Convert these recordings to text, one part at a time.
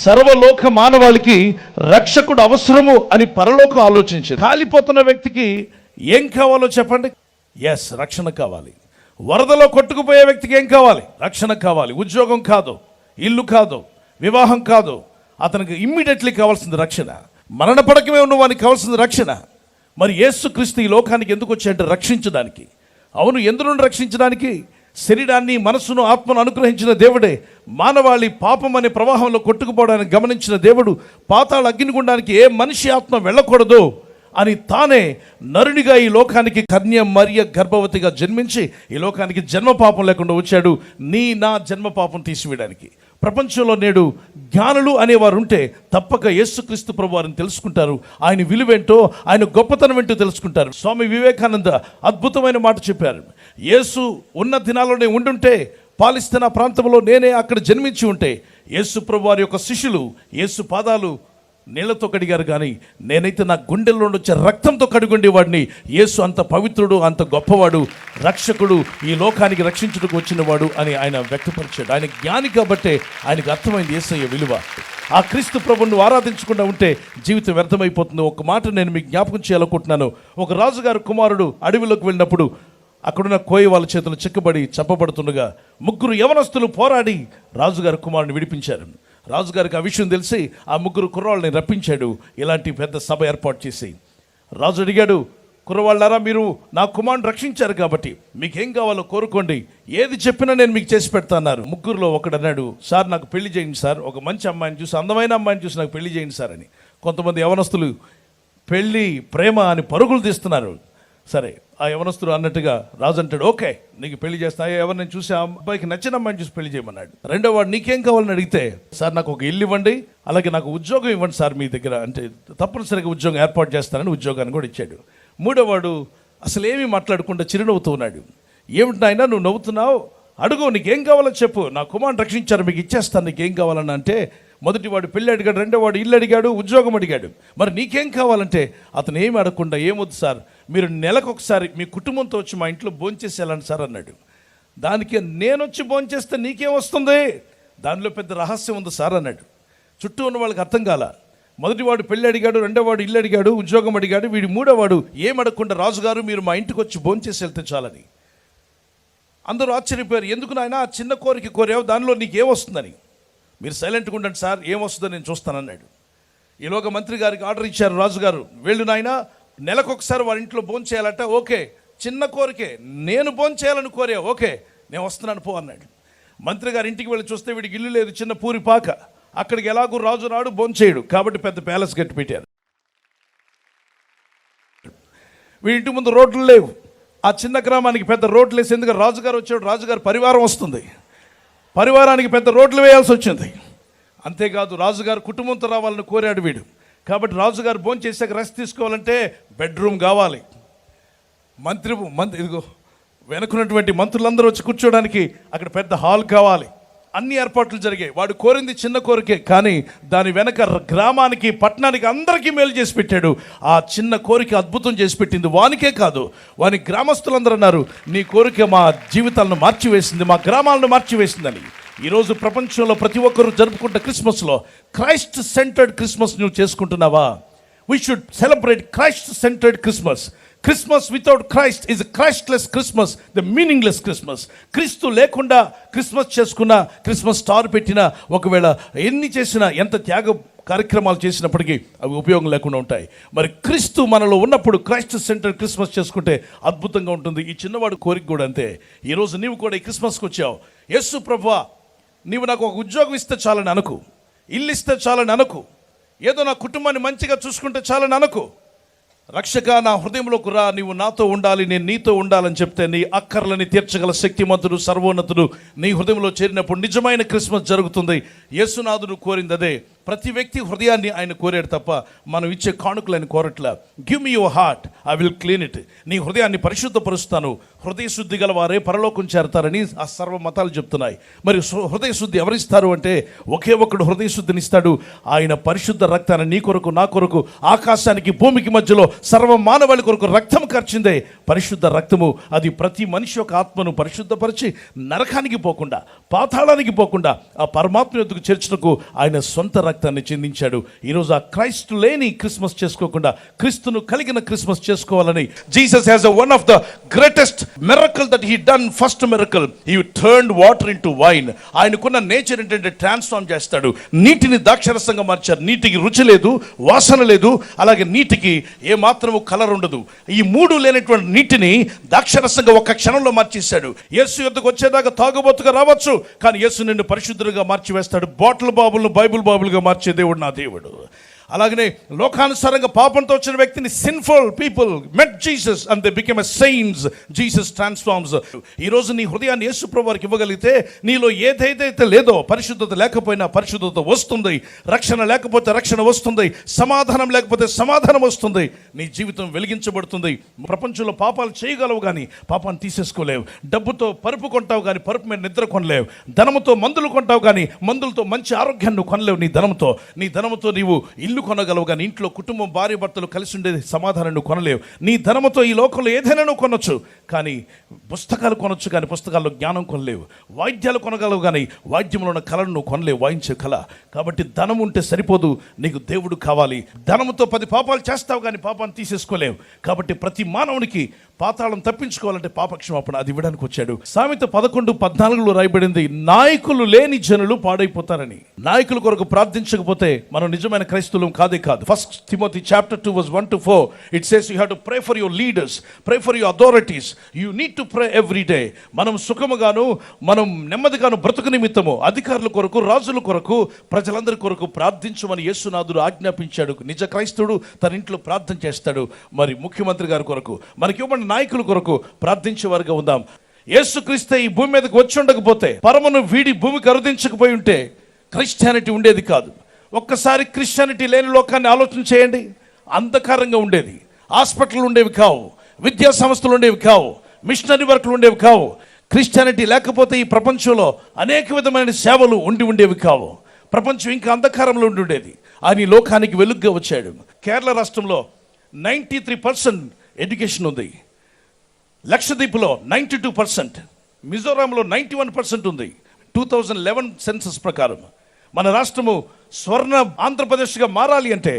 సర్వలోక మానవాళికి రక్షకుడు అవసరము అని పరలోకం ఆలోచించింది. కాలిపోతున్న వ్యక్తికి ఏం కావాలో చెప్పండి. ఎస్, రక్షణ కావాలి. వరదలో కొట్టుకుపోయే వ్యక్తికి ఏం కావాలి? రక్షణ కావాలి. ఉద్యోగం కాదు, ఇల్లు కాదు, వివాహం కాదు, అతనికి ఇమ్మీడియట్లీ కావాల్సింది రక్షణ. మరణ పడకమే ఉన్న వానికి కావాల్సింది రక్షణ. మరి యేసుక్రీస్తు ఈ లోకానికి ఎందుకు వచ్చాడంటే రక్షించడానికి. అవును, ఎందును రక్షించడానికి? శరీరాన్ని, మనసును, ఆత్మను అనుగ్రహించిన దేవుడే మానవాళి పాపం అనే ప్రవాహంలో కొట్టుకుపోవడానికి గమనించిన దేవుడు పాతాళ అగ్నిగుండానికి ఏ మనిషి ఆత్మ వెళ్ళకూడదు అని తానే నరునిగా ఈ లోకానికి కన్య మరియ గర్భవతిగా జన్మించి ఈ లోకానికి జన్మ పాపం లేకుండా వచ్చాడు. నా జన్మ పాపం తీసివేయడానికి. ప్రపంచంలో నేడు జ్ఞానులు అనేవారు ఉంటే తప్పక యేసుక్రీస్తు ప్రభువారిని తెలుసుకుంటారు. ఆయన విలువేంటో, ఆయన గొప్పతనం ఏంటో తెలుసుకుంటారు. స్వామి వివేకానంద అద్భుతమైన మాట చెప్పారు. యేసు ఉన్న దినాల్లోనే ఉండుంటే పాలిస్తీనా ప్రాంతంలో నేనే అక్కడ జన్మించి ఉంటే యేసు ప్రభువారి యొక్క శిష్యులు యేసు పాదాలు నీళ్లతో కడిగారు, కానీ నేనైతే నా గుండెల్లో వచ్చే రక్తంతో కడుగుండేవాడిని. యేసు అంత పవిత్రుడు, అంత గొప్పవాడు, రక్షకుడు, ఈ లోకానికి రక్షించుటకు వచ్చినవాడు అని ఆయన వ్యక్తపరిచాడు. ఆయన జ్ఞాని కాబట్టే ఆయనకు అర్థమైంది యేసయ్య విలువ. ఆ క్రీస్తు ప్రభువును ఆరాధించకుండా ఉంటే జీవితం వ్యర్థమైపోతుంది. ఒక మాట నేను మీకు జ్ఞాపకం చేయాలనుకుంటున్నాను. ఒక రాజుగారు కుమారుడు అడవిలోకి వెళ్ళినప్పుడు అక్కడున్న కోయ వాళ్ళ చేతులు చిక్కబడి చంపబడుతుండగా 3 యవనస్తులు పోరాడి రాజుగారి కుమారుని విడిపించారు. రాజుగారికి ఆ విషయం తెలిసి ఆ 3 కుర్రాళ్ళని రప్పించాడు. ఇలాంటి పెద్ద సభ ఏర్పాటు చేసి రాజు అడిగాడు, కుర్రవాళ్ళారా, మీరు నా కుమారుని రక్షించారు కాబట్టి మీకేం కావాలో కోరుకోండి, ఏది చెప్పినా నేను మీకు చేసి పెడతాన్నారు. 3లో ఒకడు అన్నాడు, సార్ నాకు పెళ్లి చేయండి సార్, ఒక మంచి అమ్మాయిని చూసి, అందమైన అమ్మాయిని చూసి నాకు పెళ్లి చేయండి సార్ అని. కొంతమంది యవనస్తులు పెళ్ళి ప్రేమ అని పరుగులు తీస్తున్నారు. సరే, ఆ యవనస్తుడు అన్నట్టుగా రాజు అంటాడు, ఓకే నీకు పెళ్లి చేస్తా, ఎవరిని చూసి ఆ అబ్బాయికి నచ్చిన అమ్మాయిని చూసి పెళ్లి చేయమన్నాడు. రెండో వాడు నీకేం కావాలని అడిగితే, సార్ నాకు ఒక ఇల్లు ఇవ్వండి, అలాగే నాకు ఉద్యోగం ఇవ్వండి సార్ మీ దగ్గర, అంటే తప్పనిసరిగా ఉద్యోగం ఏర్పాటు చేస్తానని ఉద్యోగాన్ని కూడా ఇచ్చాడు. మూడో వాడు అసలు ఏమీ మాట్లాడకుండా చిరునవ్వుతూ ఉన్నాడు. ఏమిటి నాయనా నువ్వు నవ్వుతున్నావు, అడుగు, నీకేం కావాలో చెప్పు, నా కుమారుని రక్షించారు, మీకు ఇచ్చేస్తాను, నీకేం కావాలని. అంటే మొదటి వాడు పెళ్ళి అడిగాడు, రెండో వాడు ఇల్లు అడిగాడు, ఉద్యోగం అడిగాడు. మరి నీకేం కావాలంటే అతను ఏమి అడగకుండా, ఏమొద్దు సార్, మీరు నెలకొకసారి మీ కుటుంబంతో వచ్చి మా ఇంట్లో భోంచేసి వెళ్ళండి సార్ అన్నాడు. దానికి నేను వచ్చి భోంచేస్తే నీకేం వస్తుంది, దానిలో పెద్ద రహస్యం ఉంది సార్ అన్నాడు. చుట్టూ ఉన్న వాళ్ళకి అర్థం కాల. మొదటి వాడు పెళ్ళి అడిగాడు, రెండో వాడు ఇల్లు అడిగాడు, ఉద్యోగం అడిగాడు. వీడి మూడో వాడు ఏం అడగకుండా, రాజుగారు మీరు మా ఇంటికి వచ్చి భోంచేసి వెళ్తే చాలని. అందరూ ఆశ్చర్యపోయారు. ఎందుకు నాయన ఆ చిన్న కోరిక కోరావు, దానిలో నీకేమొస్తుందని. మీరు సైలెంట్గా ఉండండి సార్, ఏమొస్తుందో నేను చూస్తానన్నాడు. ఈలోగా మంత్రి గారికి ఆర్డర్ ఇచ్చారు రాజుగారు, వెళ్ళు నాయన, నెలకొకసారి వారి ఇంట్లో భోంచేయాలట. ఓకే, చిన్న కోరికే, నేను భోంచేయాలని కోరా, ఓకే నేను వస్తున్నాను పో అన్నాడు. మంత్రి గారి ఇంటికి వెళ్ళి చూస్తే వీడికి ఇల్లు లేదు, చిన్న పూరి పాక. అక్కడికి ఎలాగూ రాజు రాడు, భోంచేయడు, కాబట్టి పెద్ద ప్యాలెస్ కట్టి పెట్టారు. వీడి ఇంటి ముందు రోడ్లు లేవు. ఆ చిన్న గ్రామానికి పెద్ద రోడ్లు వేసి, ఎందుకంటే రాజుగారు వచ్చాడు, రాజుగారి పరివారం వస్తుంది, పరివారానికి పెద్ద రోడ్లు వేయాల్సి వచ్చింది. అంతేకాదు రాజుగారు కుటుంబంతో రావాలని కోరాడు వీడు. కాబట్టి రాజుగారు భోంచేసాక రెస్ట్ తీసుకోవాలంటే బెడ్రూమ్ కావాలి. ఇదిగో వెనుకున్నటువంటి మంత్రులందరూ వచ్చి కూర్చోడానికి అక్కడ పెద్ద హాల్ కావాలి. అన్ని ఏర్పాట్లు జరిగాయి. వాడు కోరింది చిన్న కోరికే, కానీ దాని వెనక గ్రామానికి, పట్టణానికి అందరికీ మేలు చేసి పెట్టాడు. ఆ చిన్న కోరిక అద్భుతం చేసి పెట్టింది. వానికే కాదు, వాని గ్రామస్తులందరూ అన్నారు, నీ కోరిక మా జీవితాలను మార్చివేసింది, మా గ్రామాలను మార్చివేసిందని. ఈరోజు ప్రపంచంలో ప్రతి ఒక్కరూ జరుపుకుంటే క్రిస్మస్లో క్రైస్ట్ సెంటర్డ్ క్రిస్మస్ నువ్వు చేసుకుంటున్నావా? We should celebrate Christ centred Christmas. Christmas without Christ is Christless Christmas, the meaningless Christmas. క్రీస్తు లేకుండా క్రిస్మస్ చేసుకున్నా, క్రిస్మస్ స్టార్ పెట్టినా, ఒకవేళ ఎన్ని చేసినా, ఎంత త్యాగ కార్యక్రమాలు చేసినప్పటికీ అవి ఉపయోగం లేకుండా ఉంటాయి. మరి క్రీస్తు మనలో ఉన్నప్పుడు క్రైస్ట్ సెంటర్ క్రిస్మస్ చేసుకుంటే అద్భుతంగా ఉంటుంది. ఈ చిన్నవాడు కోరిక కూడా అంతే. ఈరోజు నీవు కూడా ఈ క్రిస్మస్కి వచ్చావు. యేసు ప్రభువా, నీవు నాకు ఒక ఉద్యోగం ఇస్తే చాలని అనుకు, ఇల్లు ఇస్తే చాలని అనుకు, ఏదో నా కుటుంబాన్ని మంచిగా చూసుకుంటే చాలని అనుకు. రక్షక, నా హృదయంలోకి రా, నీవు నాతో ఉండాలి, నేను నీతో ఉండాలని చెప్తే నీ అక్కర్లని తీర్చగల శక్తిమంతుడు, సర్వోన్నతుడు నీ హృదయంలో చేరినప్పుడు నిజమైన క్రిస్మస్ జరుగుతుంది. యేసునాథుడు కోరింది అదే. ప్రతి వ్యక్తి హృదయాన్ని ఆయన కోరాడు తప్ప మనం ఇచ్చే కానుకలు ఆయన కోరట్లా. Give me your heart, I will clean it. నీ హృదయాన్ని పరిశుద్ధపరుస్తాను, హృదయ శుద్ధి గల వారే పరలోకం చేరతారని ఆ సర్వ మతాలు చెప్తున్నాయి. మరి హృదయ శుద్ధి ఎవరిస్తారు అంటే ఒకే ఒక్కడు హృదయ శుద్ధిని ఇస్తాడు. ఆయన పరిశుద్ధ రక్తాన్ని నీ కొరకు, నా కొరకు, ఆకాశానికి భూమికి మధ్యలో సర్వ మానవాళి కొరకు రక్తం ఖర్చిందే పరిశుద్ధ రక్తము. అది ప్రతి మనిషి యొక్క ఆత్మను పరిశుద్ధపరిచి నరకానికి పోకుండా, పాతాళానికి పోకుండా ఆ పరమాత్మ యొద్దకు చేర్చుటకు ఆయన సొంత రక్తాన్ని చిందించాడు. ఈరోజు ఆ క్రైస్తు లేని క్రిస్మస్ చేసుకోకుండా క్రీస్తును కలిగిన క్రిస్మస్ చేసుకోవాలని Jesus has one of the greatest miracle that he done. First miracle, he turned water into wine. ఆయనకున్న నేచర్ ఏంటంటే ట్రాన్స్ఫార్మ్ చేస్తాడు. నీటిని ద్రాక్షరసంగా మార్చారు. నీటికి రుచి లేదు, వాసన లేదు, అలాగే నీటికి ఏ మాత్రము కలర్ ఉండదు. ఈ మూడు లేనటువంటి నీటిని ద్రాక్షరసంగా ఒక క్షణంలో మార్చేశాడు. యేసు యొద్దకు వచ్చేదాకా తాగుబోతుగా రావచ్చు, కానీ యేసు నిన్ను పరిశుద్ధులుగా మార్చివేస్తాడు. బాటిల్ బాబులను బైబుల్ బాబులుగా మార్చే దేవుడు నా దేవుడు. అలాగనే లోకానుసారంగా పాపంతో వచ్చిన వ్యక్తిని sinful people met Jesus and they became a saints. Jesus transforms. ఈ రోజు నీ హృదయాన్ని యేసు ప్రభువారికి ఇవ్వగలిగితే నీలో ఏదైతే లేదో, పరిశుద్ధత లేకపోయినా పరిశుద్ధత వస్తుంది, రక్షణ లేకపోతే రక్షణ వస్తుంది, సమాధానం లేకపోతే సమాధానం వస్తుంది, నీ జీవితం వెలిగించబడుతుంది. ప్రపంచంలో పాపాలు చేయగలవు కానీ పాపాన్ని తీసేసుకోలేవు. డబ్బుతో పరుపు కొంటావు కానీ పరుపు మీద నిద్ర కొనలేవు. ధనముతో మందులు కొంటావు కానీ మందులతో మంచి ఆరోగ్యాన్ని నువ్వు కొనలేవు. నీ ధనముతో నీవు ఇల్లు కొనగలవు కానీ ఇంట్లో కుటుంబం భార్య భర్తలు కలిసి ఉండే సమాధానం నువ్వు కొనలేవు. నీ ధనముతో ఈ లోకంలో ఏదైనా నువ్వు కొనొచ్చు, కానీ పుస్తకాలు కొనొచ్చు కానీ పుస్తకాల్లో జ్ఞానం కొనలేవు. వాయిద్యాలు కొనగలవు కానీ వాయిద్యంలో ఉన్న కళను నువ్వు కొనలేవు, వాయించే కళ. కాబట్టి ధనం ఉంటే సరిపోదు, నీకు దేవుడు కావాలి. ధనముతో 10 పాపాలు చేస్తావు కానీ పాపాన్ని తీసేసుకోలేవు. కాబట్టి ప్రతి మానవునికి పాతాళం తప్పించుకోవాలంటే పాపక్షమాపణ అది ఇవ్వడానికి వచ్చాడు. సామెత 11:14 రాయబడింది, నాయకులు లేని జనులు పాడైపోతారని. నాయకుల కొరకు ప్రార్థించకపోతే మనం నిజమైన క్రైస్తవులం కాదే కాదు. First Timothy chapter 2 verse 1-4 it says you have to pray for your leaders, pray for your authorities, you need to pray every day. మనం సుఖముగాను మనం నెమ్మదిగాను బ్రతుకు నిమిత్తము అధికారుల కొరకు, రాజుల కొరకు, ప్రజలందరి కొరకు ప్రార్థించమని యేసునాథుడు ఆజ్ఞాపించాడు. నిజ క్రైస్తవుడు తన ఇంట్లో ప్రార్థన చేస్తాడు. మరి ముఖ్యమంత్రి గారి కొరకు, మనకి ఇవ్వబడిన నాయకుల కొరకు ప్రార్థించేవారుగా ఉందాం. యేసుక్రీస్తు ఈ భూమి మీదకి వచ్చి ఉండకపోతే, పరమను వీడి భూమికి అరుదించకపోయి ఉంటే క్రిస్టియానిటీ ఉండేది కాదు. ఒక్కసారి క్రిస్టియానిటీ లేని లోకాన్ని ఆలోచన చేయండి. అంధకారంగా ఉండేది. హాస్పిటల్ ఉండేవి కావు, విద్యా సంస్థలు ఉండేవి కావు, మిషనరీ వర్క్లు ఉండేవి కావు. క్రిస్టియానిటీ లేకపోతే ఈ ప్రపంచంలో అనేక విధమైన సేవలు ఉండేవి కావు. ప్రపంచం ఇంకా అంధకారంలో ఉండేది. ఆయన ఈ లోకానికి వెలుగుగా వచ్చాడు. కేరళ రాష్ట్రంలో 93% ఎడ్యుకేషన్ ఉంది. లక్షద్వీప్లో 92%, మిజోరాంలో 91% ఉంది. 2011 సెన్సస్ ప్రకారం మన రాష్ట్రము స్వర్ణ ఆంధ్రప్రదేశ్గా మారాలి అంటే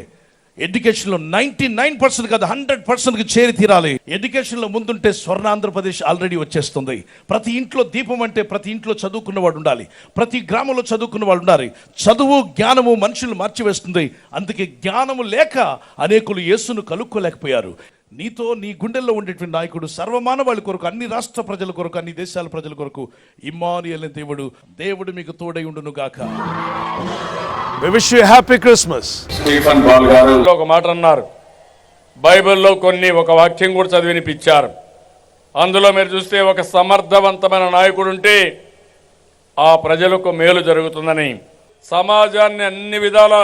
ఎడ్యుకేషన్లో 99% కాదు 100%కి చేరి తీరాలి. ఎడ్యుకేషన్లో ముందుంటే స్వర్ణ ఆంధ్రప్రదేశ్ ఆల్రెడీ వచ్చేస్తుంది. ప్రతి ఇంట్లో దీపం అంటే ప్రతి ఇంట్లో చదువుకున్నవాడు ఉండాలి, ప్రతి గ్రామంలో చదువుకున్నవాడు ఉండాలి. చదువు జ్ఞానము మనుషులు మార్చివేస్తుంది. అందుకే జ్ఞానము లేక అనేకులు యేసును కలుక్కోలేకపోయారు. నీతో నీ గుండెల్లో ఉండేటువంటి నాయకుడు సర్వమానవాళి కొరకు, అన్ని రాష్ట్ర ప్రజల కొరకు, అన్ని దేశాల ప్రజల కొరకు ఇమ్మానుయేల్ దేవుడు మీకు తోడై ఉండును గాక. We wish you a happy Christmas. Stephen Paul గారు ఒక మాట అన్నారు. బైబిల్లో ఒక వాక్యం కూడా చదివి వినిపించారు. అందులో మీరు చూస్తే ఒక సమర్థవంతమైన నాయకుడు ఉంటే ఆ ప్రజలకు మేలు జరుగుతుందని, సమాజాన్ని అన్ని విధాల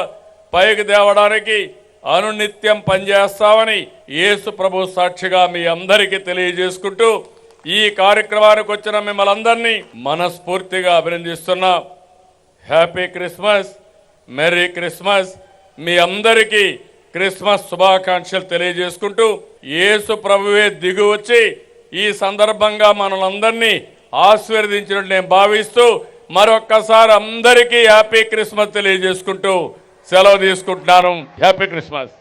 పైకి తేవడానికి అనునిత్యం పనిచేస్తామని యేసు ప్రభు సాక్షిగా మీ అందరికీ తెలియజేసుకుంటూ ఈ కార్యక్రమానికి వచ్చిన మిమ్మల్ని అందరినీ మనస్ఫూర్తిగా అభినందిస్తున్నా. Happy Christmas, merry Christmas. మీ అందరికీ క్రిస్మస్ శుభాకాంక్షలు తెలియజేసుకుంటూ యేసు ప్రభువే దిగి వచ్చి ఈ సందర్భంగా మనలందరినీ ఆశీర్వదించినట్టు నేను భావిస్తూ మరొక్కసారి అందరికీ హ్యాపీ క్రిస్మస్ తెలియజేసుకుంటూ సెలవు తీసుకుంటున్నాను. Happy Christmas.